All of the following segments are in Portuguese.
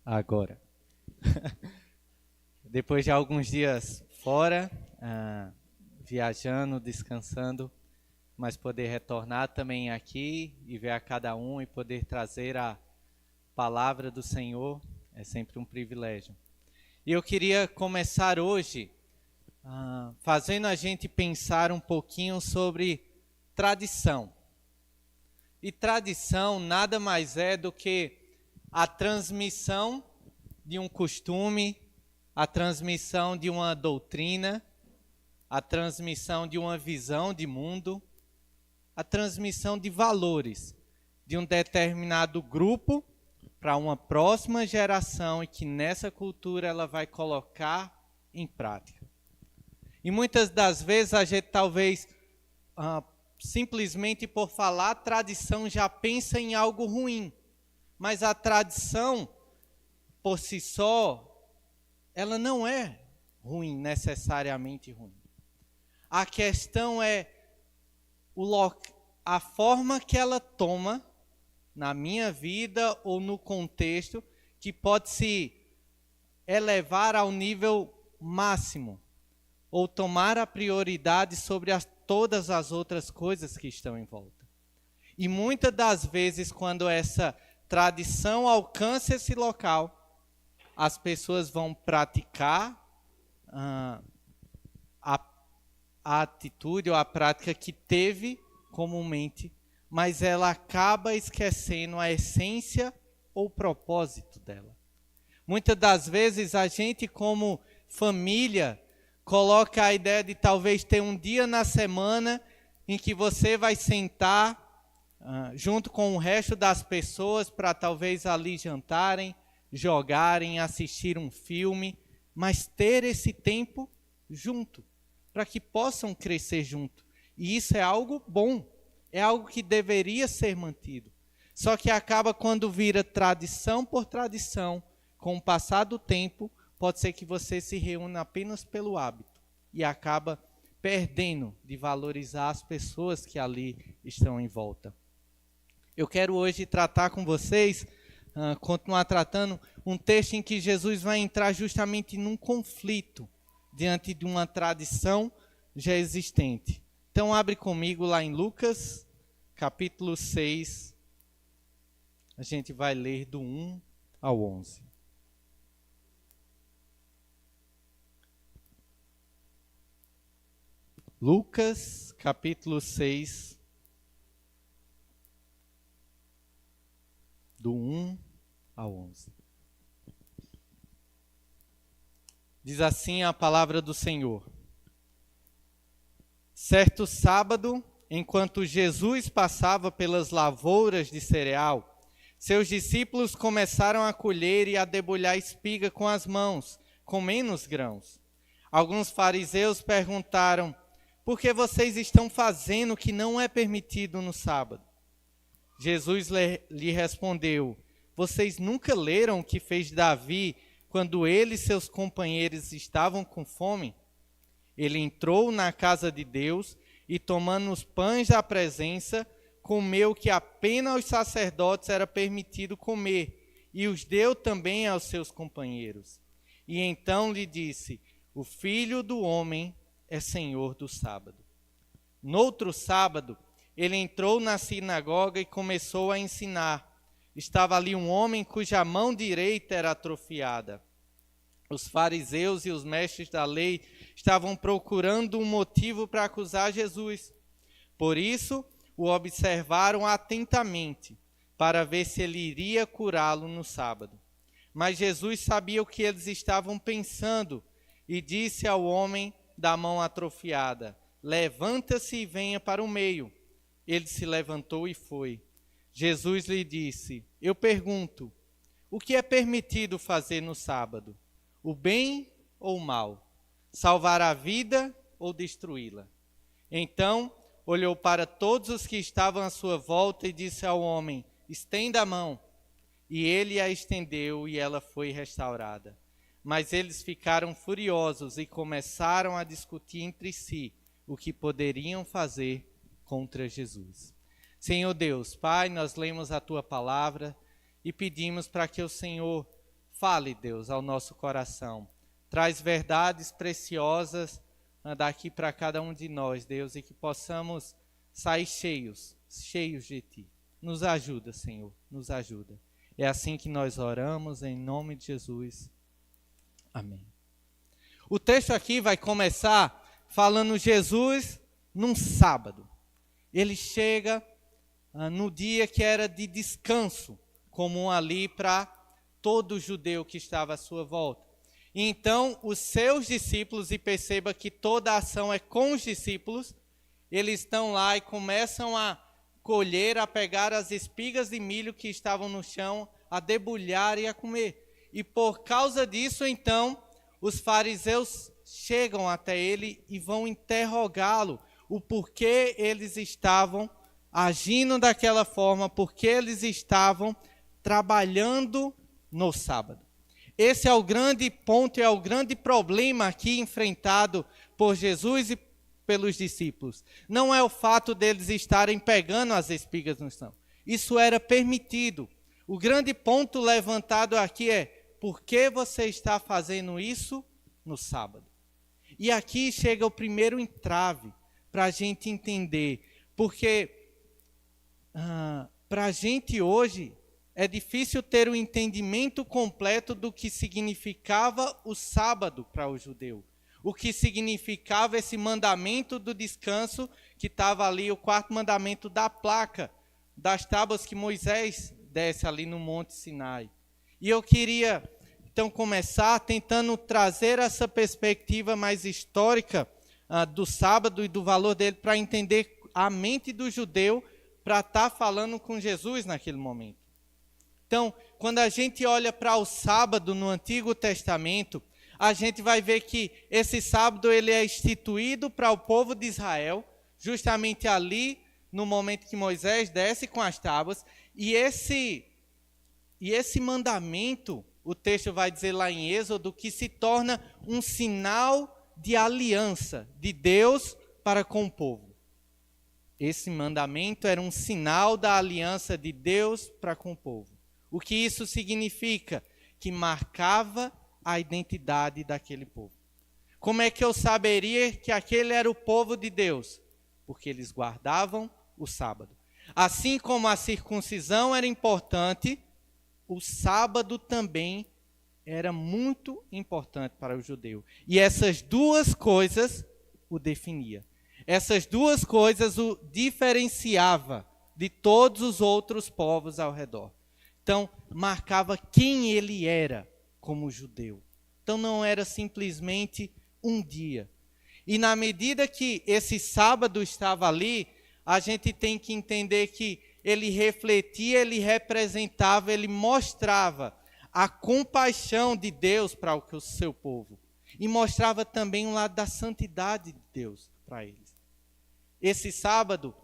agora. Depois de alguns dias fora, viajando, descansando, mas poder retornar também aqui e ver a cada um e poder trazer a palavra do Senhor é sempre um privilégio. E eu queria começar hoje fazendo a gente pensar um pouquinho sobre tradição. E tradição nada mais é do que a transmissão de um costume, a transmissão de uma doutrina, a transmissão de uma visão de mundo, a transmissão de valores de um determinado grupo para uma próxima geração e que nessa cultura ela vai colocar em prática. E muitas das vezes a gente talvez simplesmente por falar tradição já pensa em algo ruim. Mas a tradição, por si só, ela não é ruim, necessariamente ruim. A questão é a forma que ela toma na minha vida ou no contexto que pode se elevar ao nível máximo ou tomar a prioridade sobre todas as outras coisas que estão em volta. E muitas das vezes, quando essa tradição alcança esse local, as pessoas vão praticar a atitude ou a prática que teve comumente, mas ela acaba esquecendo a essência ou o propósito dela. Muitas das vezes a gente, como família, coloca a ideia de talvez ter um dia na semana em que você vai sentar junto com o resto das pessoas para talvez ali jantarem, jogarem, assistir um filme, mas ter esse tempo junto, para que possam crescer junto. E isso é algo bom, é algo que deveria ser mantido. Só que acaba quando vira tradição por tradição, com o passar do tempo, pode ser que você se reúna apenas pelo hábito e acaba perdendo de valorizar as pessoas que ali estão em volta. Eu quero hoje tratar com vocês, continuar tratando um texto em que Jesus vai entrar justamente num conflito diante de uma tradição já existente. Então abre comigo lá em Lucas, capítulo 6, a gente vai ler do 1 ao 11. Lucas, capítulo 6, do 1 ao 11. Diz assim a palavra do Senhor. Certo sábado, enquanto Jesus passava pelas lavouras de cereal, seus discípulos começaram a colher e a debulhar espiga com as mãos, com menos grãos. Alguns fariseus perguntaram: por que vocês estão fazendo o que não é permitido no sábado? Jesus lhe respondeu: vocês nunca leram o que fez Davi quando ele e seus companheiros estavam com fome? Ele entrou na casa de Deus e, tomando os pães da presença, comeu o que apenas aos sacerdotes era permitido comer, e os deu também aos seus companheiros. E então lhe disse: o Filho do Homem é Senhor do sábado. Noutro sábado, ele entrou na sinagoga e começou a ensinar. Estava ali um homem cuja mão direita era atrofiada. Os fariseus e os mestres da lei estavam procurando um motivo para acusar Jesus. Por isso, o observaram atentamente, para ver se ele iria curá-lo no sábado. Mas Jesus sabia o que eles estavam pensando e disse ao homem da mão atrofiada: levanta-se e venha para o meio. Ele se levantou e foi. Jesus lhe disse: eu pergunto, o que é permitido fazer no sábado? O bem ou o mal? Salvar a vida ou destruí-la? Então olhou para todos os que estavam à sua volta e disse ao homem: estenda a mão. E ele a estendeu e ela foi restaurada. Mas eles ficaram furiosos e começaram a discutir entre si o que poderiam fazer contra Jesus. Senhor Deus, Pai, nós lemos a Tua palavra e pedimos para que o Senhor Fale, Deus, ao nosso coração. Traz verdades preciosas daqui para cada um de nós, Deus, e que possamos sair cheios de Ti. Nos ajuda, Senhor, nos ajuda. É assim que nós oramos, em nome de Jesus. Amém. O texto aqui vai começar falando Jesus num sábado. Ele chega no dia que era de descanso, comum ali para todo judeu que estava à sua volta. E então, os seus discípulos, e perceba que toda a ação é com os discípulos, eles estão lá e começam a colher, a pegar as espigas de milho que estavam no chão, a debulhar e a comer. E por causa disso, então, os fariseus chegam até ele e vão interrogá-lo, o porquê eles estavam agindo daquela forma, porque eles estavam trabalhando no sábado. Esse é o grande ponto, é o grande problema aqui enfrentado por Jesus e pelos discípulos. Não é o fato deles estarem pegando as espigas no chão. Isso era permitido. O grande ponto levantado aqui é: por que você está fazendo isso no sábado? E aqui chega o primeiro entrave para a gente entender. Porque para a gente hoje é difícil ter o entendimento completo do que significava o sábado para o judeu. O que significava esse mandamento do descanso, que estava ali, o quarto mandamento da placa, das tábuas que Moisés desce ali no Monte Sinai. E eu queria, então, começar tentando trazer essa perspectiva mais histórica do sábado e do valor dele, para entender a mente do judeu, para estar falando com Jesus naquele momento. Então, quando a gente olha para o sábado no Antigo Testamento, a gente vai ver que esse sábado ele é instituído para o povo de Israel, justamente ali, no momento que Moisés desce com as tábuas, e esse mandamento, o texto vai dizer lá em Êxodo, que se torna um sinal de aliança de Deus para com o povo. Esse mandamento era um sinal da aliança de Deus para com o povo. O que isso significa? Que marcava a identidade daquele povo. Como é que eu saberia que aquele era o povo de Deus? Porque eles guardavam o sábado. Assim como a circuncisão era importante, o sábado também era muito importante para o judeu. E essas duas coisas o definia. Essas duas coisas o diferenciava de todos os outros povos ao redor. Então, marcava quem ele era como judeu. Então, não era simplesmente um dia. E na medida que esse sábado estava ali, a gente tem que entender que ele refletia, ele representava, ele mostrava a compaixão de Deus para o seu povo. E mostrava também um lado da santidade de Deus para eles. Esse sábado,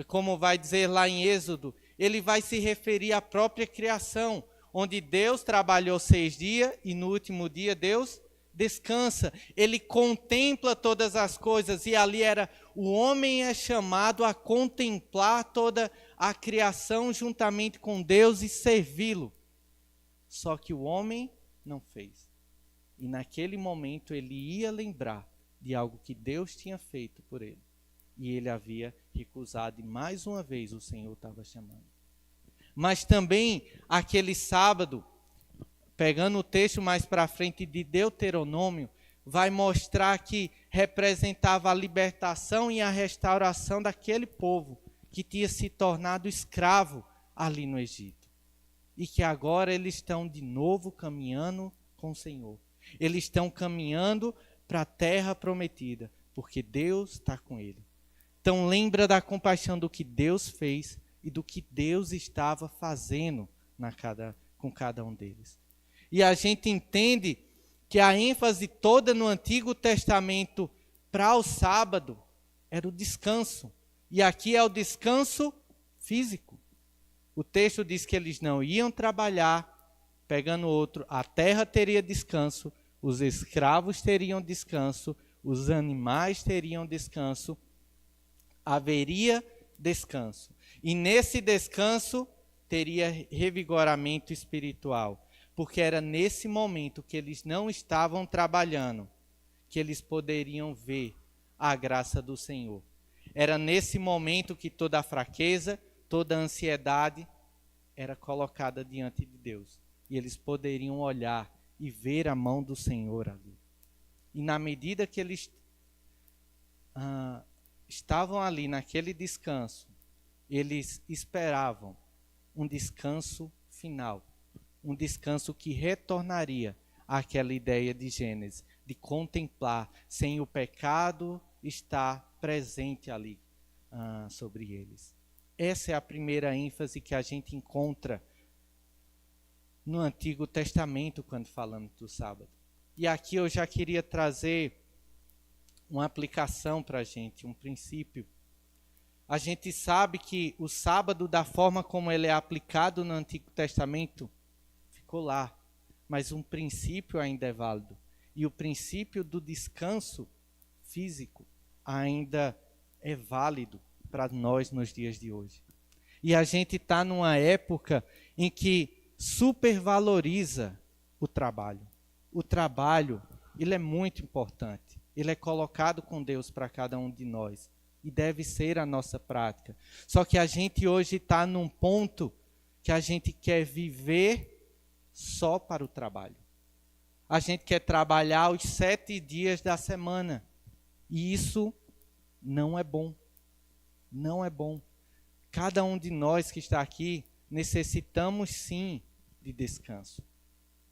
como vai dizer lá em Êxodo, ele vai se referir à própria criação, onde Deus trabalhou 6 dias e no último dia Deus descansa. Ele contempla todas as coisas e ali o homem é chamado a contemplar toda a criação juntamente com Deus e servi-lo. Só que o homem não fez. E naquele momento ele ia lembrar de algo que Deus tinha feito por ele. E ele havia recusado, e mais uma vez o Senhor estava chamando. Mas também aquele sábado, pegando o texto mais para frente de Deuteronômio, vai mostrar que representava a libertação e a restauração daquele povo que tinha se tornado escravo ali no Egito. E que agora eles estão de novo caminhando com o Senhor. Eles estão caminhando para a terra prometida, porque Deus está com ele. Então lembra da compaixão do que Deus fez e do que Deus estava fazendo com cada um deles. E a gente entende que a ênfase toda no Antigo Testamento para o sábado era o descanso. E aqui é o descanso físico. O texto diz que eles não iam trabalhar, pegando outro, a terra teria descanso, os escravos teriam descanso, os animais teriam descanso, haveria descanso. E nesse descanso teria revigoramento espiritual. porque era nesse momento que eles não estavam trabalhando que eles poderiam ver a graça do Senhor. Era nesse momento que toda a fraqueza, toda a ansiedade era colocada diante de Deus. E eles poderiam olhar e ver a mão do Senhor ali. E na medida que eles estavam ali naquele descanso, eles esperavam um descanso final. Um descanso que retornaria àquela ideia de Gênesis, de contemplar sem o pecado estar presente ali sobre eles. Essa é a primeira ênfase que a gente encontra no Antigo Testamento quando falamos do sábado. E aqui eu já queria trazer uma aplicação para a gente, um princípio. A gente sabe que o sábado, da forma como ele é aplicado no Antigo Testamento, ficou lá. Mas um princípio ainda é válido. E o princípio do descanso físico ainda é válido para nós nos dias de hoje. E a gente está numa época em que supervaloriza o trabalho. O trabalho, ele é muito importante. Ele é colocado com Deus para cada um de nós. E deve ser a nossa prática. Só que a gente hoje está num ponto que a gente quer viver só para o trabalho. A gente quer trabalhar os 7 dias da semana. E isso não é bom. Não é bom. Cada um de nós que está aqui necessitamos sim de descanso.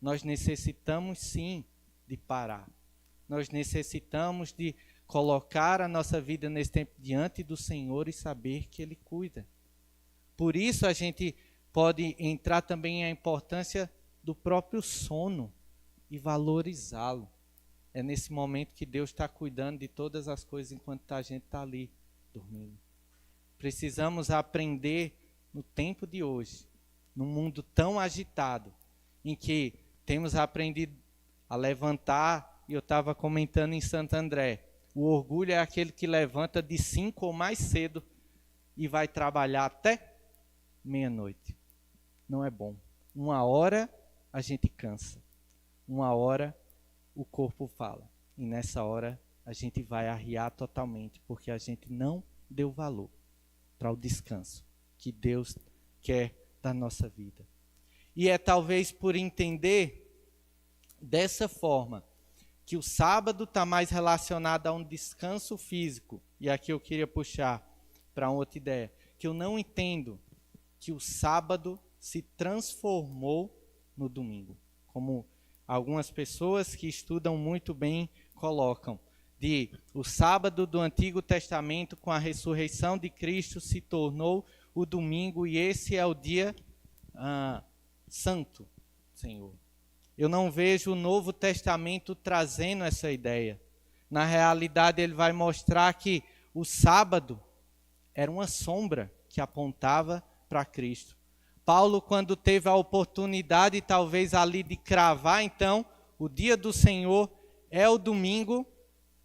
Nós necessitamos sim de parar. Nós necessitamos de colocar a nossa vida nesse tempo diante do Senhor e saber que Ele cuida. Por isso a gente pode entrar também a importância do próprio sono e valorizá-lo. É nesse momento que Deus está cuidando de todas as coisas enquanto a gente está ali dormindo. Precisamos aprender no tempo de hoje, num mundo tão agitado, em que temos aprendido a levantar, e eu estava comentando em Santo André, o orgulho é aquele que levanta de 5 ou mais cedo e vai trabalhar até meia-noite. Não é bom. 1 hora a gente cansa. 1 hora o corpo fala. E nessa hora a gente vai arriar totalmente, porque a gente não deu valor para o descanso que Deus quer da nossa vida. E é talvez por entender dessa forma que o sábado está mais relacionado a um descanso físico. E aqui eu queria puxar para outra ideia, que eu não entendo que o sábado se transformou no domingo, como algumas pessoas que estudam muito bem colocam, de o sábado do Antigo Testamento com a ressurreição de Cristo se tornou o domingo e esse é o dia santo, Senhor. Eu não vejo o Novo Testamento trazendo essa ideia. Na realidade, ele vai mostrar que o sábado era uma sombra que apontava para Cristo. Paulo, quando teve a oportunidade, talvez ali de cravar, então, o dia do Senhor é o domingo,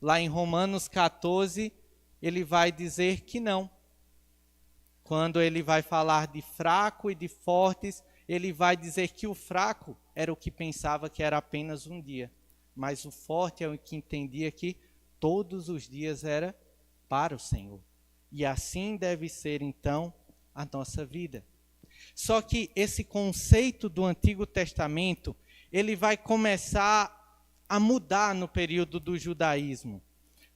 lá em Romanos 14, ele vai dizer que não. Quando ele vai falar de fraco e de fortes, ele vai dizer que o fraco era o que pensava que era apenas um dia, mas o forte é o que entendia que todos os dias era para o Senhor. E assim deve ser, então, a nossa vida. Só que esse conceito do Antigo Testamento, ele vai começar a mudar no período do judaísmo,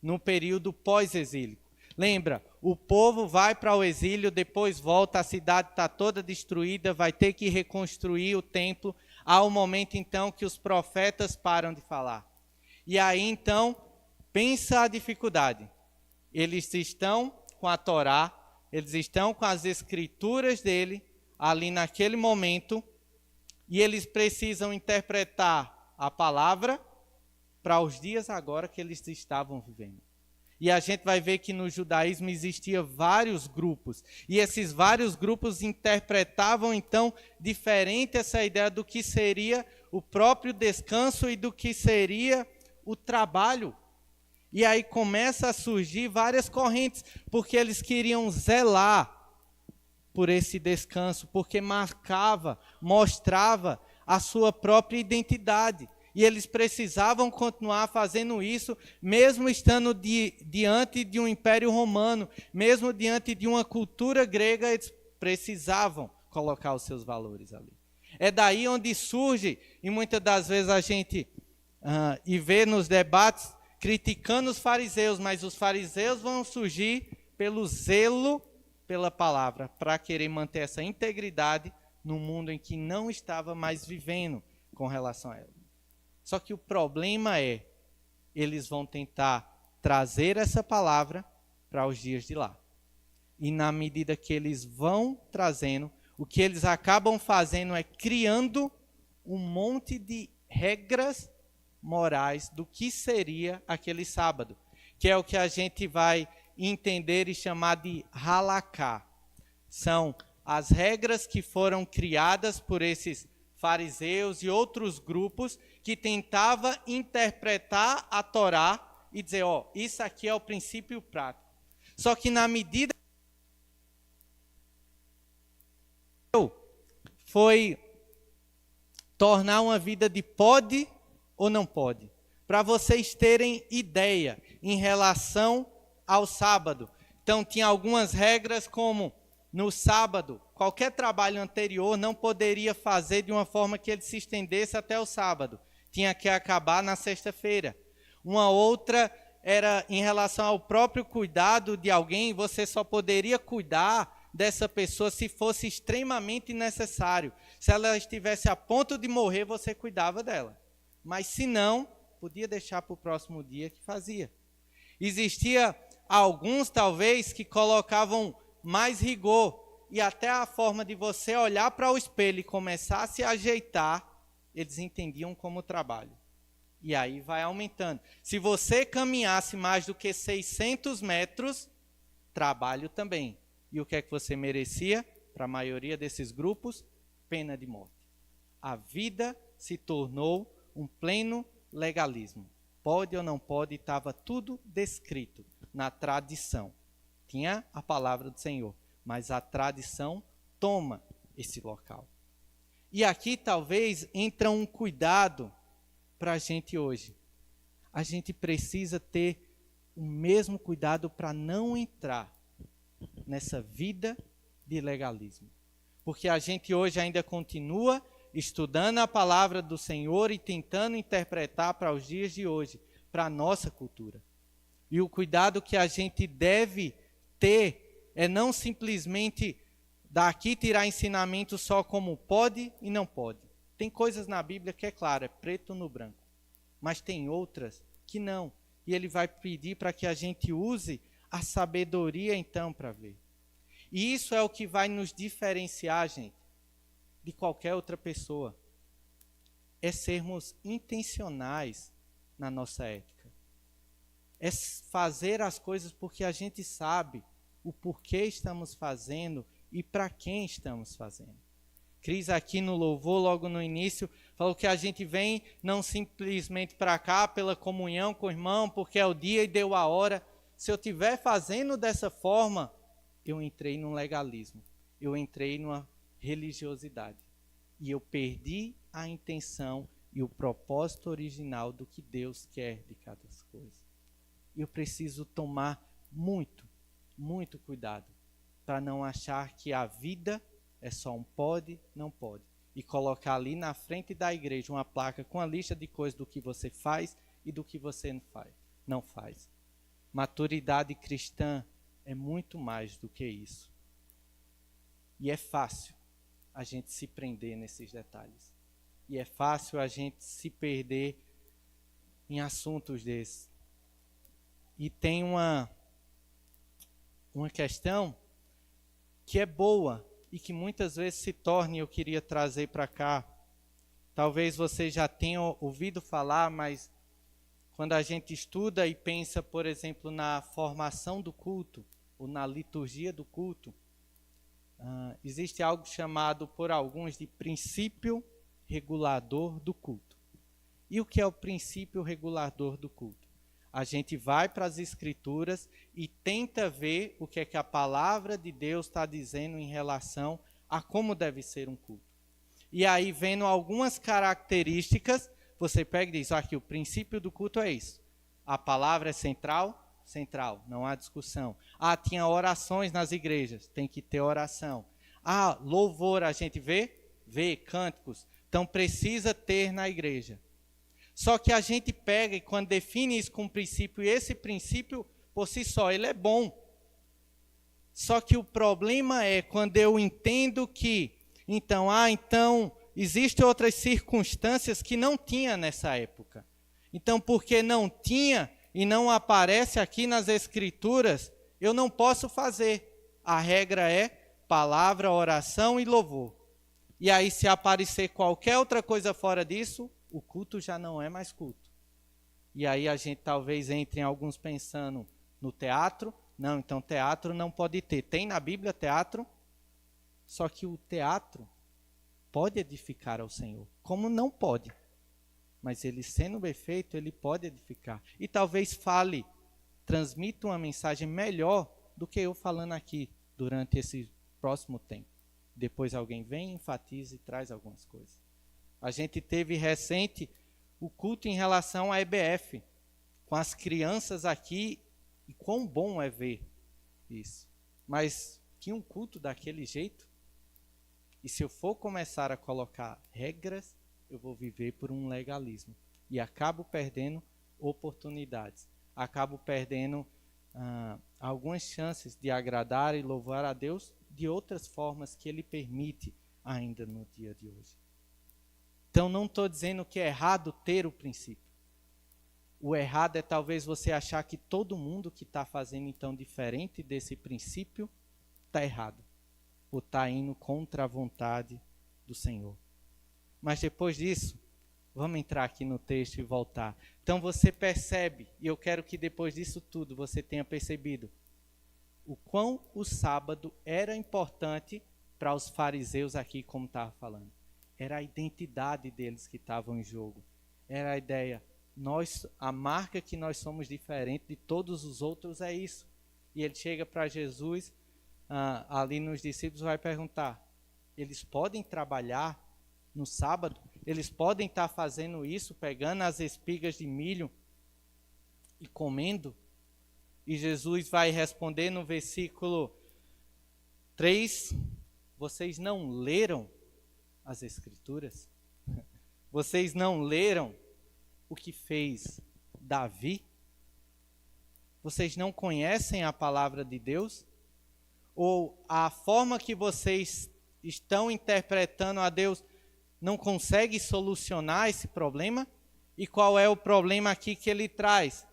no período pós-exílico. Lembra, o povo vai para o exílio, depois volta, a cidade está toda destruída, vai ter que reconstruir o templo. Há um momento, então, que os profetas param de falar. E aí, então, pensa a dificuldade. Eles estão com a Torá, eles estão com as escrituras dele, ali naquele momento, e eles precisam interpretar a palavra para os dias agora que eles estavam vivendo. E a gente vai ver que no judaísmo existia vários grupos. E esses vários grupos interpretavam, então, diferente essa ideia do que seria o próprio descanso e do que seria o trabalho. E aí começa a surgir várias correntes, porque eles queriam zelar por esse descanso, porque marcava, mostrava a sua própria identidade. E eles precisavam continuar fazendo isso, mesmo estando diante de um império romano, mesmo diante de uma cultura grega, eles precisavam colocar os seus valores ali. É daí onde surge, e muitas das vezes a gente e vê nos debates, criticando os fariseus, mas os fariseus vão surgir pelo zelo pela palavra, para querer manter essa integridade no mundo em que não estava mais vivendo com relação a ela. Só que o problema é, eles vão tentar trazer essa palavra para os dias de lá. E na medida que eles vão trazendo, o que eles acabam fazendo é criando um monte de regras morais do que seria aquele sábado, que é o que a gente vai entender e chamar de halaká. São as regras que foram criadas por esses fariseus e outros grupos que tentavam interpretar a Torá e dizer, isso aqui é o princípio prático. Só que na medida foi tornar uma vida de pode ou não pode. Para vocês terem ideia em relação ao sábado. Então tinha algumas regras como no sábado, qualquer trabalho anterior não poderia fazer de uma forma que ele se estendesse até o sábado. Tinha que acabar na sexta-feira. Uma outra era em relação ao próprio cuidado de alguém, você só poderia cuidar dessa pessoa se fosse extremamente necessário. Se ela estivesse a ponto de morrer, você cuidava dela. Mas se não, podia deixar para o próximo dia que fazia. Existia alguns, talvez, que colocavam mais rigor, e até a forma de você olhar para o espelho e começar a se ajeitar, eles entendiam como trabalho. E aí vai aumentando. Se você caminhasse mais do que 600 metros, trabalho também. E o que é que você merecia? Para a maioria desses grupos, pena de morte. A vida se tornou um pleno legalismo. Pode ou não pode, estava tudo descrito na tradição. Tinha a palavra do Senhor, mas a tradição toma esse local. E aqui talvez entra um cuidado para a gente hoje. A gente precisa ter o mesmo cuidado para não entrar nessa vida de legalismo. Porque a gente hoje ainda continua estudando a palavra do Senhor e tentando interpretar para os dias de hoje, para a nossa cultura. E o cuidado que a gente deve ter é não simplesmente daqui tirar ensinamento só como pode e não pode. Tem coisas na Bíblia que é claro, é preto no branco. Mas tem outras que não. E ele vai pedir para que a gente use a sabedoria então para ver. E isso é o que vai nos diferenciar, gente, de qualquer outra pessoa. É sermos intencionais na nossa ética. É fazer as coisas porque a gente sabe o porquê estamos fazendo e para quem estamos fazendo. Cris aqui no louvor, logo no início, falou que a gente vem não simplesmente para cá pela comunhão com o irmão, porque é o dia e deu a hora. Se eu estiver fazendo dessa forma, eu entrei num legalismo, eu entrei numa religiosidade. E eu perdi a intenção e o propósito original do que Deus quer de cada coisa. Eu preciso tomar muito, muito cuidado para não achar que a vida é só um pode, não pode. E colocar ali na frente da igreja uma placa com a lista de coisas do que você faz e do que você não faz. Maturidade cristã é muito mais do que isso. E é fácil a gente se prender nesses detalhes. E é fácil a gente se perder em assuntos desses. E tem uma questão que é boa e que muitas vezes se torna, e eu queria trazer para cá. Talvez você já tenha ouvido falar, mas quando a gente estuda e pensa, por exemplo, na formação do culto, ou na liturgia do culto, existe algo chamado por alguns de princípio regulador do culto. E o que é o princípio regulador do culto? A gente vai para as Escrituras e tenta ver o que é que a palavra de Deus está dizendo em relação a como deve ser um culto. E aí, vendo algumas características, você pega e diz, aqui, o princípio do culto é isso. A palavra é central, central, não há discussão. Tinha orações nas igrejas, tem que ter oração. Louvor, a gente vê, cânticos. Então, precisa ter na igreja. Só que a gente pega e quando define isso com princípio, e esse princípio, por si só, ele é bom. Só que o problema é quando eu entendo que, então existem outras circunstâncias que não tinha nessa época. Então, porque não tinha e não aparece aqui nas Escrituras, eu não posso fazer. A regra é palavra, oração e louvor. E aí, se aparecer qualquer outra coisa fora disso, o culto já não é mais culto. E aí a gente talvez entre em alguns pensando no teatro. Não, então teatro não pode ter. Tem na Bíblia teatro, só que o teatro pode edificar ao Senhor. Como não pode. Mas ele sendo bem feito, ele pode edificar. E talvez transmita uma mensagem melhor do que eu falando aqui durante esse próximo tempo. Depois alguém vem, enfatiza e traz algumas coisas. A gente teve recente o culto em relação à EBF, com as crianças aqui, e quão bom é ver isso. Mas tinha um culto daquele jeito? E se eu for começar a colocar regras, eu vou viver por um legalismo. E acabo perdendo oportunidades. Acabo perdendo algumas chances de agradar e louvar a Deus de outras formas que Ele permite ainda no dia de hoje. Então, não estou dizendo que é errado ter o princípio. O errado é talvez você achar que todo mundo que está fazendo então diferente desse princípio está errado. Ou está indo contra a vontade do Senhor. Mas depois disso, vamos entrar aqui no texto e voltar. Então você percebe, e eu quero que depois disso tudo você tenha percebido, o quão o sábado era importante para os fariseus aqui, como estava falando. Era a identidade deles que estava em jogo. Era a ideia, a marca que nós somos diferente de todos os outros é isso. E ele chega para Jesus, ali nos discípulos, vai perguntar, eles podem trabalhar no sábado? Eles podem estar fazendo isso, pegando as espigas de milho e comendo? E Jesus vai responder no versículo 3, vocês não leram as Escrituras? Vocês não leram o que fez Davi? Vocês não conhecem a palavra de Deus? Ou a forma que vocês estão interpretando a Deus não consegue solucionar esse problema? E qual é o problema aqui que ele traz?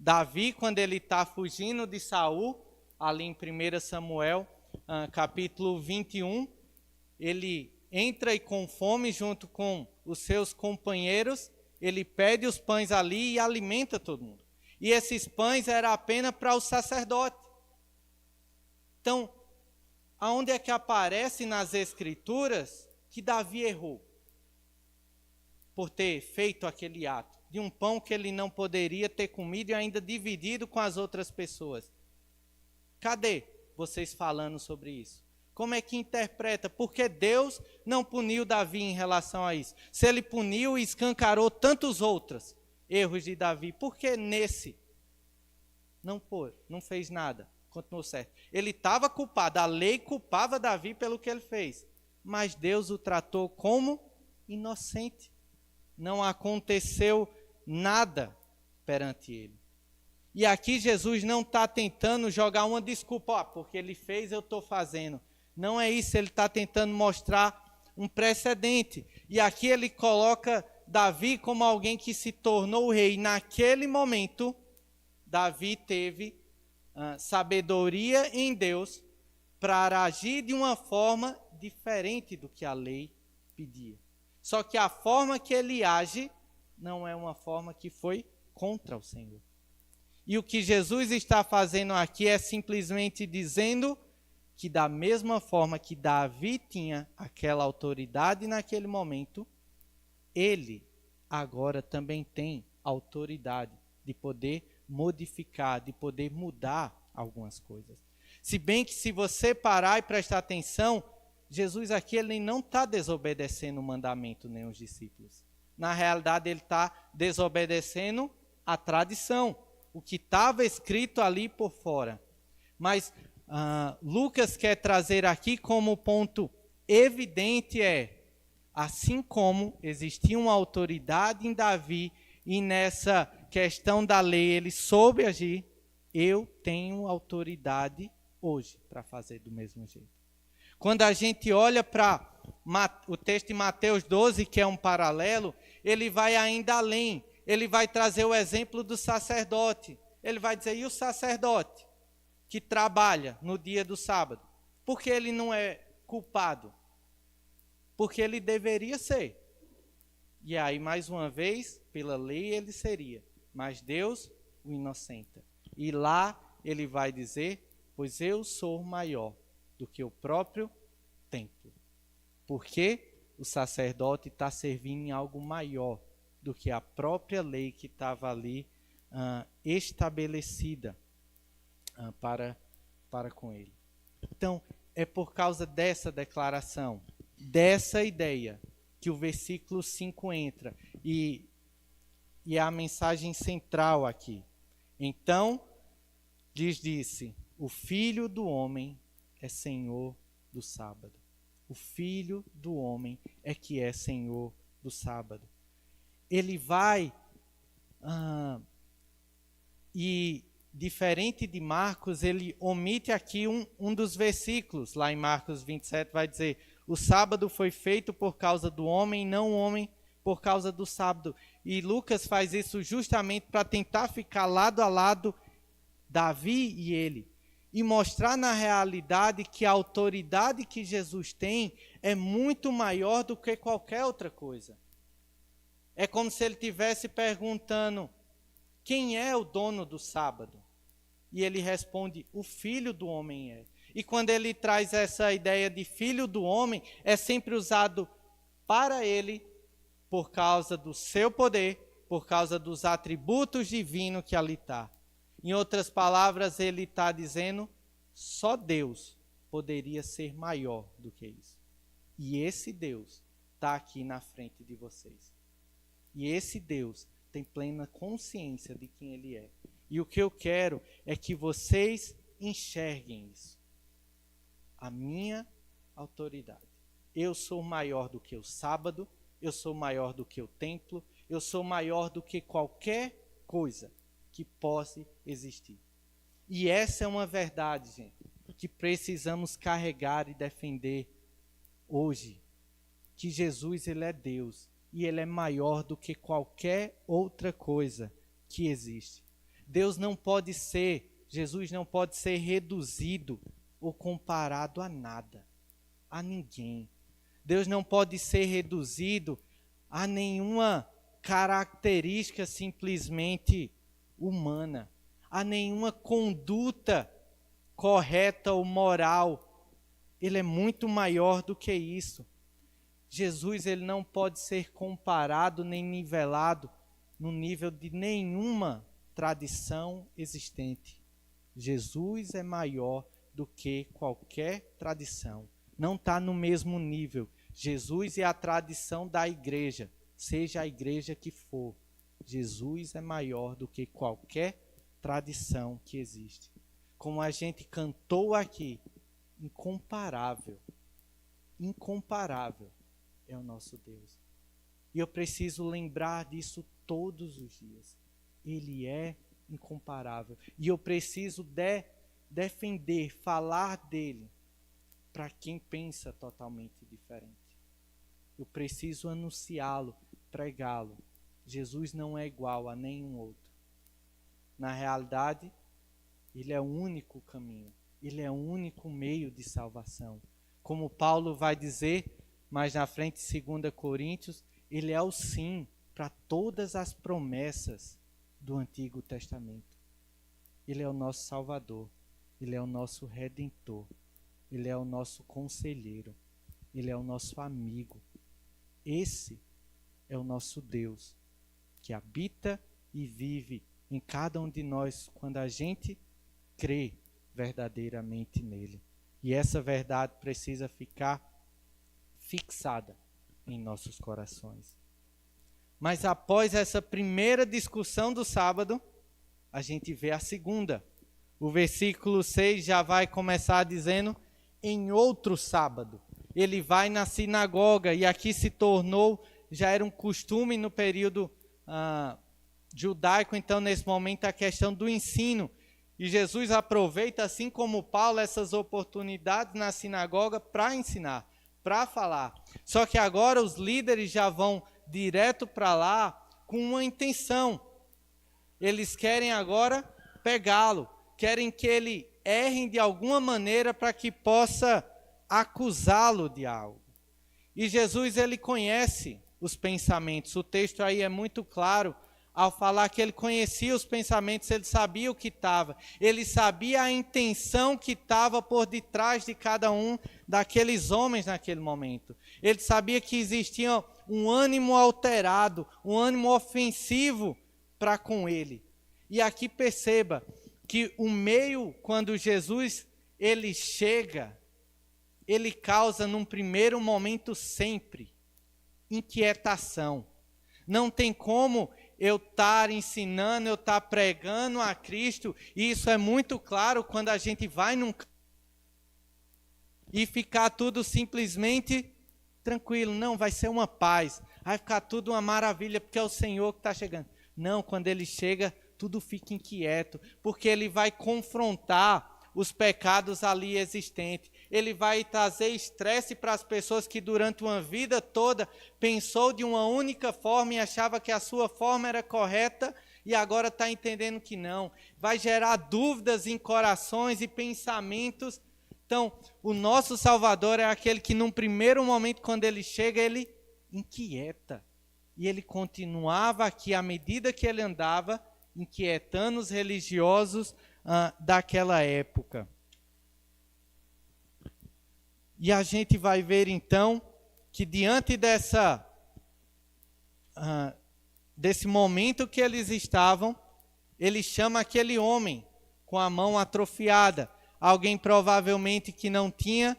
Davi, quando ele está fugindo de Saul, ali em 1 Samuel, capítulo 21, ele entra e com fome junto com os seus companheiros, ele pede os pães ali e alimenta todo mundo. E esses pães eram apenas para o sacerdote. Então, aonde é que aparece nas Escrituras que Davi errou? Por ter feito aquele ato de um pão que ele não poderia ter comido e ainda dividido com as outras pessoas. Cadê vocês falando sobre isso? Como é que interpreta? Porque Deus não puniu Davi em relação a isso. Se ele puniu e escancarou tantos outros erros de Davi, por que nesse não fez nada? Continuou certo. Ele estava culpado, a lei culpava Davi pelo que ele fez. Mas Deus o tratou como inocente. Não aconteceu nada perante ele. E aqui Jesus não está tentando jogar uma desculpa, porque ele fez, eu estou fazendo. Não é isso, ele está tentando mostrar um precedente. E aqui ele coloca Davi como alguém que se tornou rei. Naquele momento, Davi teve sabedoria em Deus para agir de uma forma diferente do que a lei pedia. Só que a forma que ele age não é uma forma que foi contra o Senhor. E o que Jesus está fazendo aqui é simplesmente dizendo que da mesma forma que Davi tinha aquela autoridade naquele momento, ele agora também tem autoridade de poder modificar, de poder mudar algumas coisas. Se bem que se você parar e prestar atenção, Jesus aqui ele não está desobedecendo o mandamento nem os discípulos. Na realidade, ele está desobedecendo a tradição, o que estava escrito ali por fora. Mas Lucas quer trazer aqui como ponto evidente assim como existia uma autoridade em Davi e nessa questão da lei ele soube agir, eu tenho autoridade hoje para fazer do mesmo jeito. Quando a gente olha para o texto de Mateus 12, que é um paralelo, ele vai ainda além. Ele vai trazer o exemplo do sacerdote. Ele vai dizer, e o sacerdote que trabalha no dia do sábado? Por que ele não é culpado? Porque ele deveria ser. E aí, mais uma vez, pela lei ele seria. Mas Deus o inocenta. E lá ele vai dizer, pois eu sou maior do que o próprio templo. Porque o sacerdote está servindo em algo maior do que a própria lei que estava ali estabelecida para com ele. Então, é por causa dessa declaração, dessa ideia, que o versículo 5 entra. E é a mensagem central aqui. Então, disse, o Filho do Homem é Senhor do sábado. O Filho do Homem é que é Senhor do sábado. Ele vai, e diferente de Marcos, ele omite aqui um dos versículos. Lá em Marcos 27 vai dizer, o sábado foi feito por causa do homem, não o homem por causa do sábado. E Lucas faz isso justamente para tentar ficar lado a lado Davi e ele. E mostrar na realidade que a autoridade que Jesus tem é muito maior do que qualquer outra coisa. É como se ele estivesse perguntando, quem é o dono do sábado? E ele responde, o Filho do Homem é. E quando ele traz essa ideia de Filho do Homem, é sempre usado para ele, por causa do seu poder, por causa dos atributos divinos que ali está. Em outras palavras, ele está dizendo, só Deus poderia ser maior do que isso. E esse Deus está aqui na frente de vocês. E esse Deus tem plena consciência de quem ele é. E o que eu quero é que vocês enxerguem isso. A minha autoridade. Eu sou maior do que o sábado, eu sou maior do que o templo, eu sou maior do que qualquer coisa que possa existir. E essa é uma verdade, gente, que precisamos carregar e defender hoje. Que Jesus, ele é Deus e ele é maior do que qualquer outra coisa que existe. Deus não pode ser, Jesus não pode ser reduzido ou comparado a nada, a ninguém. Deus não pode ser reduzido a nenhuma característica simplesmente humana, a nenhuma conduta correta ou moral. Ele é muito maior do que isso. Jesus, ele não pode ser comparado nem nivelado no nível de nenhuma tradição existente. Jesus é maior do que qualquer tradição. Não está no mesmo nível. Jesus é a tradição da igreja, seja a igreja que for. Jesus é maior do que qualquer tradição que existe. Como a gente cantou aqui, incomparável. Incomparável é o nosso Deus. E eu preciso lembrar disso todos os dias. Ele é incomparável. E eu preciso defender, falar dele para quem pensa totalmente diferente. Eu preciso anunciá-lo, pregá-lo. Jesus não é igual a nenhum outro. Na realidade, ele é o único caminho. Ele é o único meio de salvação. Como Paulo vai dizer mais na frente, 2 Coríntios, ele é o sim para todas as promessas do Antigo Testamento. Ele é o nosso Salvador. Ele é o nosso Redentor. Ele é o nosso conselheiro. Ele é o nosso amigo. Esse é o nosso Deus, que habita e vive em cada um de nós quando a gente crê verdadeiramente nele. E essa verdade precisa ficar fixada em nossos corações. Mas após essa primeira discussão do sábado, a gente vê a segunda. O versículo 6 já vai começar dizendo, em outro sábado. Ele vai na sinagoga, e aqui se tornou, já era um costume no período judaico, então nesse momento a questão do ensino. E Jesus aproveita, assim como Paulo, essas oportunidades na sinagoga para ensinar, para falar. Só que agora os líderes já vão direto para lá com uma intenção. Eles querem agora pegá-lo, querem que ele erre de alguma maneira para que possa acusá-lo de algo. E Jesus, ele conhece os pensamentos. O texto aí é muito claro ao falar que ele conhecia os pensamentos, ele sabia o que estava. Ele sabia a intenção que estava por detrás de cada um daqueles homens naquele momento. Ele sabia que existia um ânimo alterado, um ânimo ofensivo para com ele. E aqui perceba que o meio, quando Jesus ele chega, ele causa num primeiro momento sempre inquietação. Não tem como eu estar ensinando, eu estar pregando a Cristo, e isso é muito claro quando a gente vai e ficar tudo simplesmente tranquilo. Não, vai ser uma paz, vai ficar tudo uma maravilha, porque é o Senhor que está chegando. Não, quando ele chega, tudo fica inquieto, porque ele vai confrontar os pecados ali existentes. Ele vai trazer estresse para as pessoas que durante uma vida toda pensou de uma única forma e achava que a sua forma era correta e agora está entendendo que não. Vai gerar dúvidas em corações e pensamentos. Então, o nosso Salvador é aquele que num primeiro momento, quando ele chega, ele inquieta. E ele continuava aqui, à medida que ele andava, inquietando os religiosos daquela época. E a gente vai ver então que diante desse momento que eles estavam, ele chama aquele homem com a mão atrofiada, alguém provavelmente que não tinha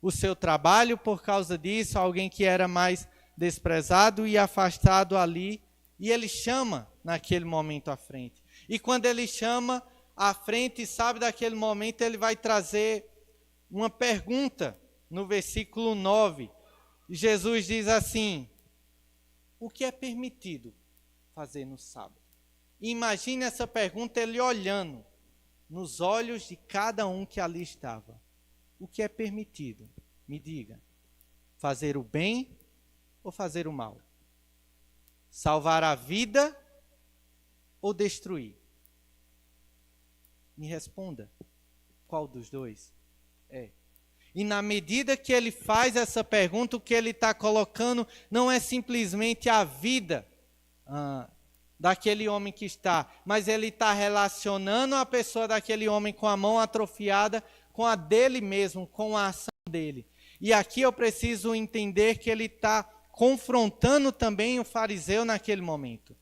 o seu trabalho por causa disso, alguém que era mais desprezado e afastado ali, e ele chama naquele momento à frente. E quando ele chama à frente, sabe, daquele momento ele vai trazer uma pergunta no versículo 9. Jesus diz assim: o que é permitido fazer no sábado? Imagine essa pergunta, ele olhando nos olhos de cada um que ali estava. O que é permitido? Me diga. Fazer o bem ou fazer o mal? Salvar a vida ou destruir? Me responda, qual dos dois é? E na medida que ele faz essa pergunta, o que ele está colocando não é simplesmente a vida daquele homem que está, mas ele está relacionando a pessoa daquele homem com a mão atrofiada com a dele mesmo, com a ação dele. E aqui eu preciso entender que ele está confrontando também o fariseu naquele momento.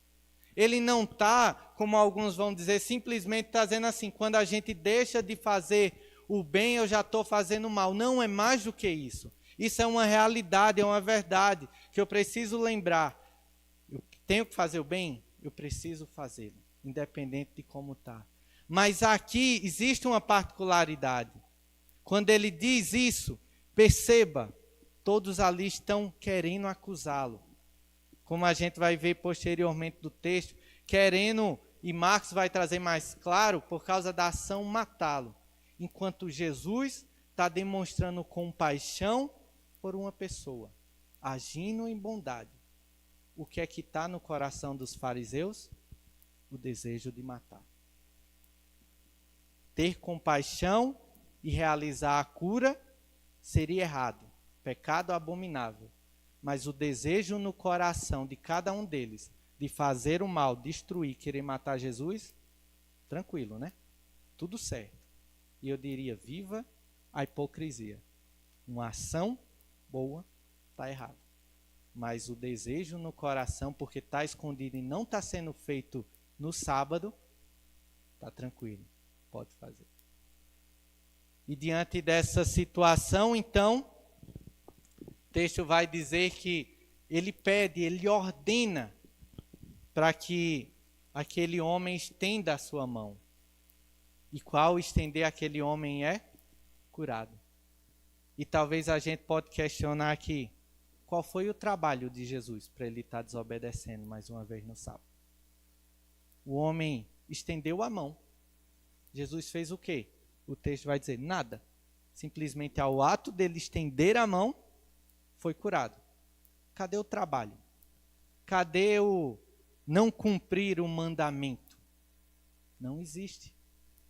Ele não está, como alguns vão dizer, simplesmente trazendo assim, quando a gente deixa de fazer o bem, eu já estou fazendo o mal. Não, é mais do que isso. Isso é uma realidade, é uma verdade, que eu preciso lembrar. Eu tenho que fazer o bem? Eu preciso fazê-lo, independente de como está. Mas aqui existe uma particularidade. Quando ele diz isso, perceba, todos ali estão querendo acusá-lo. Como a gente vai ver posteriormente do texto, querendo, e Marcos vai trazer mais claro, por causa da ação matá-lo. Enquanto Jesus está demonstrando compaixão por uma pessoa, agindo em bondade. O que é que está no coração dos fariseus? O desejo de matar. Ter compaixão e realizar a cura seria errado, pecado abominável. Mas o desejo no coração de cada um deles de fazer o mal, destruir, querer matar Jesus, tranquilo, né? Tudo certo. E eu diria, viva a hipocrisia. Uma ação boa está errada. Mas o desejo no coração, porque está escondido e não está sendo feito no sábado, está tranquilo, pode fazer. E diante dessa situação, então, texto vai dizer que ele pede, ele ordena para que aquele homem estenda a sua mão. E qual estender aquele homem é? Curado. E talvez a gente pode questionar aqui, qual foi o trabalho de Jesus para ele estar desobedecendo mais uma vez no sábado? O homem estendeu a mão. Jesus fez o quê? O texto vai dizer, nada. Simplesmente ao ato dele estender a mão, foi curado. Cadê o trabalho? Cadê o não cumprir o mandamento? Não existe.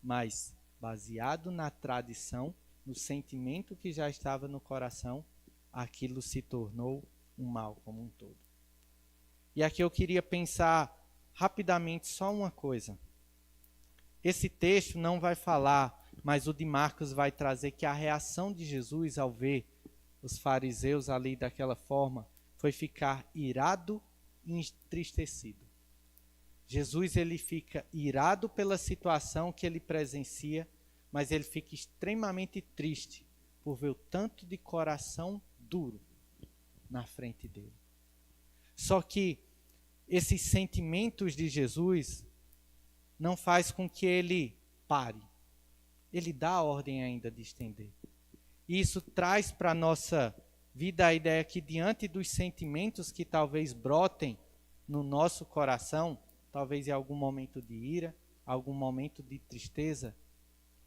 Mas, baseado na tradição, no sentimento que já estava no coração, aquilo se tornou um mal como um todo. E aqui eu queria pensar rapidamente só uma coisa. Esse texto não vai falar, mas o de Marcos vai trazer que a reação de Jesus ao ver os fariseus ali daquela forma foi ficar irado e entristecido. Jesus ele fica irado pela situação que ele presencia, mas ele fica extremamente triste por ver o tanto de coração duro na frente dele. Só que esses sentimentos de Jesus não faz com que ele pare. Ele dá a ordem ainda de estender. E isso traz para a nossa vida a ideia que diante dos sentimentos que talvez brotem no nosso coração, talvez em algum momento de ira, algum momento de tristeza,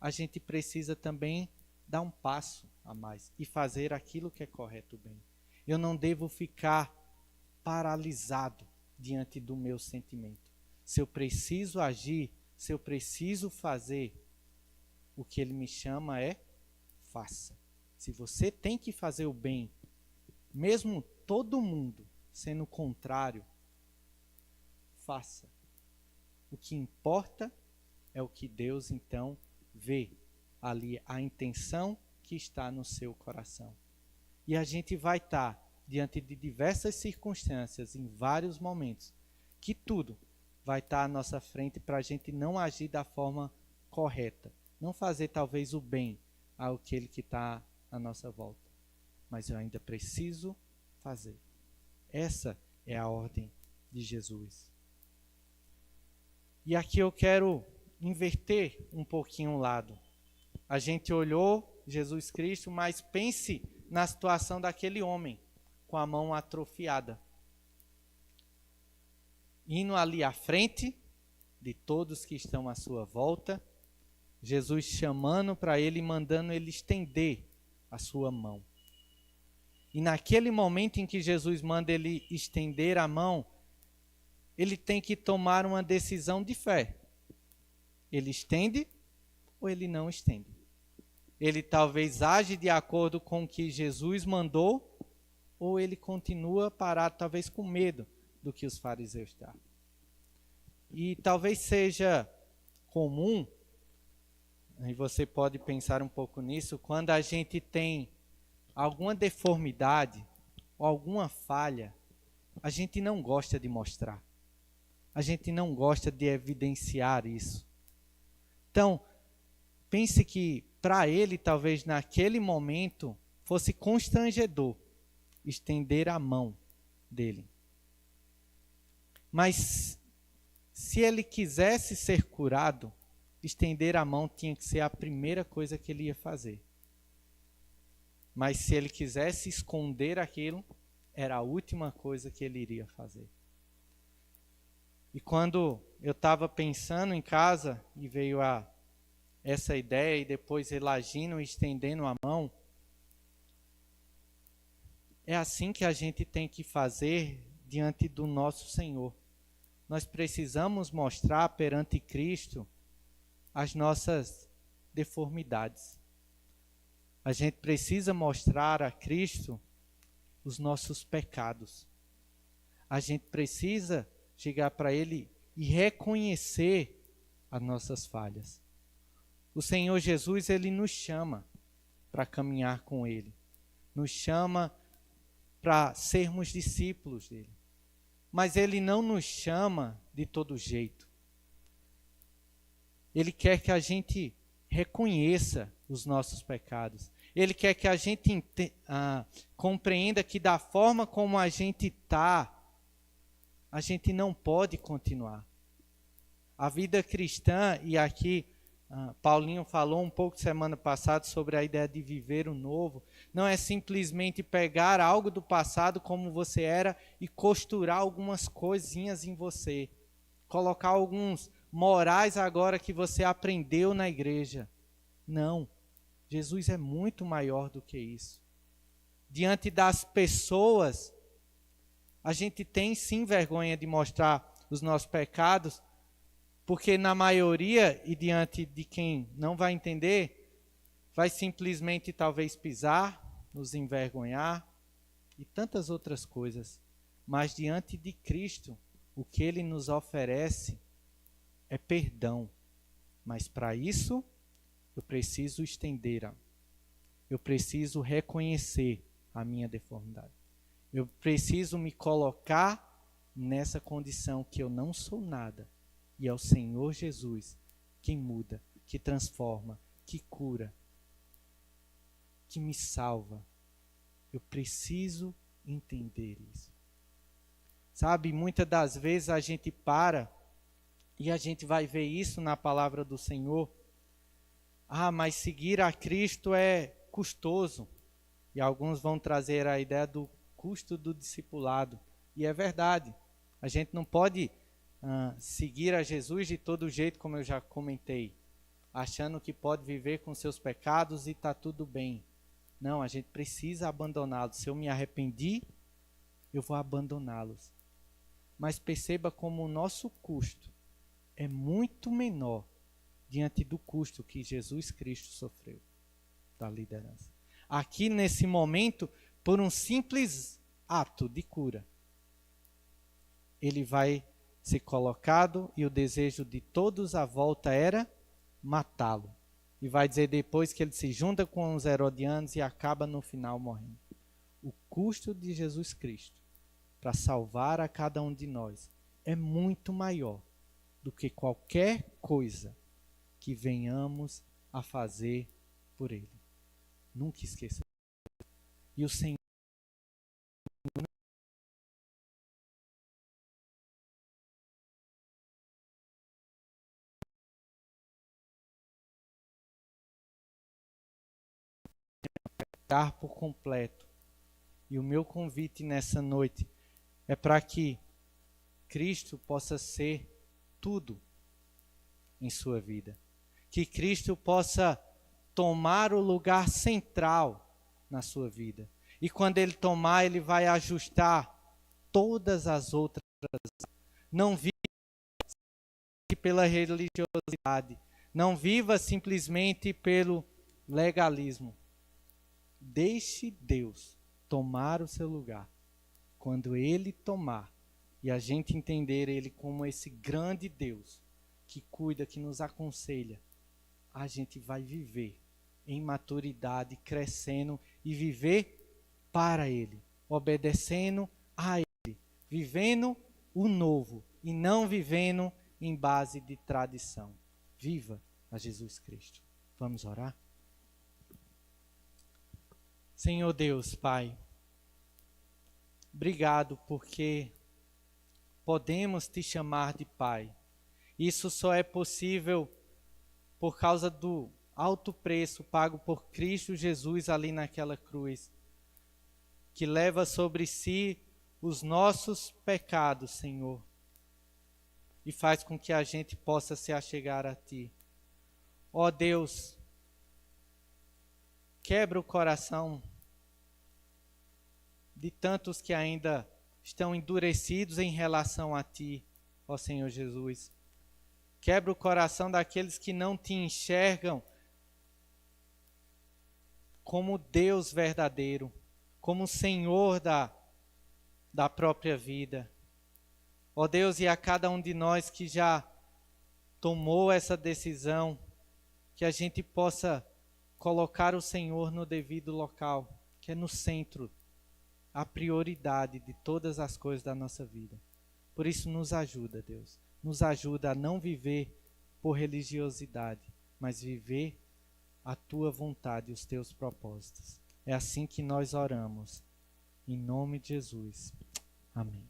a gente precisa também dar um passo a mais e fazer aquilo que é correto bem. Eu não devo ficar paralisado diante do meu sentimento. Se eu preciso agir, se eu preciso fazer, o que ele me chama é faça. Se você tem que fazer o bem, mesmo todo mundo sendo contrário, faça. O que importa é o que Deus então vê ali, a intenção que está no seu coração. E a gente vai estar diante de diversas circunstâncias, em vários momentos, que tudo vai estar à nossa frente para a gente não agir da forma correta. Não fazer talvez o bem àquele que está à nossa volta. Mas eu ainda preciso fazer. Essa é a ordem de Jesus. E aqui eu quero inverter um pouquinho o lado. A gente olhou Jesus Cristo, mas pense na situação daquele homem com a mão atrofiada. Indo ali à frente de todos que estão à sua volta, Jesus chamando para ele e mandando ele estender a sua mão. E naquele momento em que Jesus manda ele estender a mão, ele tem que tomar uma decisão de fé. Ele estende ou ele não estende? Ele talvez age de acordo com o que Jesus mandou, ou ele continua parado, talvez com medo do que os fariseus estão. E talvez seja comum, e você pode pensar um pouco nisso, quando a gente tem alguma deformidade ou alguma falha, a gente não gosta de mostrar. A gente não gosta de evidenciar isso. Então, pense que para ele, talvez naquele momento, fosse constrangedor estender a mão dele. Mas se ele quisesse ser curado, estender a mão tinha que ser a primeira coisa que ele ia fazer. Mas se ele quisesse esconder aquilo, era a última coisa que ele iria fazer. E quando eu estava pensando em casa e veio essa ideia, e depois ele agindo e estendendo a mão, é assim que a gente tem que fazer diante do nosso Senhor. Nós precisamos mostrar perante Cristo as nossas deformidades. A gente precisa mostrar a Cristo os nossos pecados. A gente precisa chegar para Ele e reconhecer as nossas falhas. O Senhor Jesus, Ele nos chama para caminhar com Ele. Nos chama para sermos discípulos dEle. Mas Ele não nos chama de todo jeito. Ele quer que a gente reconheça os nossos pecados. Ele quer que a gente compreenda que da forma como a gente está, a gente não pode continuar. A vida cristã, e aqui Paulinho falou um pouco semana passada sobre a ideia de viver o novo, não é simplesmente pegar algo do passado como você era e costurar algumas coisinhas em você. Colocar alguns morais agora que você aprendeu na igreja. Não. Jesus é muito maior do que isso. Diante das pessoas, a gente tem sim vergonha de mostrar os nossos pecados, porque na maioria, e diante de quem não vai entender, vai simplesmente talvez pisar, nos envergonhar e tantas outras coisas. Mas diante de Cristo, o que Ele nos oferece é perdão. Mas para isso, eu preciso estender, eu preciso reconhecer a minha deformidade. Eu preciso me colocar nessa condição que eu não sou nada. E é o Senhor Jesus quem muda, que transforma, que cura, que me salva. Eu preciso entender isso. Sabe, muitas das vezes a gente para e a gente vai ver isso na palavra do Senhor. Mas seguir a Cristo é custoso. E alguns vão trazer a ideia do custo do discipulado. E é verdade. A gente não pode seguir a Jesus de todo jeito, como eu já comentei, achando que pode viver com seus pecados e está tudo bem. Não, a gente precisa abandoná-los. Se eu me arrependi, eu vou abandoná-los. Mas perceba como o nosso custo é muito menor diante do custo que Jesus Cristo sofreu da liderança. Aqui nesse momento, por um simples ato de cura, ele vai ser colocado e o desejo de todos à volta era matá-lo. E vai dizer depois que ele se junta com os herodianos e acaba no final morrendo. O custo de Jesus Cristo para salvar a cada um de nós é muito maior do que qualquer coisa que venhamos a fazer por Ele. Nunca esqueça. E o Senhor dar por completo. E o meu convite nessa noite é para que Cristo possa ser tudo em sua vida. Que Cristo possa tomar o lugar central na sua vida. E quando Ele tomar, Ele vai ajustar todas as outras. Não viva pela religiosidade. Não viva simplesmente pelo legalismo. Deixe Deus tomar o seu lugar. Quando Ele tomar, e a gente entender Ele como esse grande Deus, que cuida, que nos aconselha, a gente vai viver em maturidade, crescendo e viver para Ele, obedecendo a Ele, vivendo o novo e não vivendo em base de tradição. Viva a Jesus Cristo. Vamos orar? Senhor Deus, Pai, obrigado porque podemos te chamar de Pai. Isso só é possível por causa do alto preço pago por Cristo Jesus ali naquela cruz, que leva sobre si os nossos pecados, Senhor, e faz com que a gente possa se achegar a Ti. Ó Deus, quebra o coração de tantos que ainda estão endurecidos em relação a Ti, ó Senhor Jesus. Quebra o coração daqueles que não Te enxergam como Deus verdadeiro, como Senhor da própria vida. Ó Deus, e a cada um de nós que já tomou essa decisão, que a gente possa colocar o Senhor no devido local, que é no centro, a prioridade de todas as coisas da nossa vida. Por isso nos ajuda, Deus. Nos ajuda a não viver por religiosidade, mas viver a tua vontade e os teus propósitos. É assim que nós oramos. Em nome de Jesus. Amém.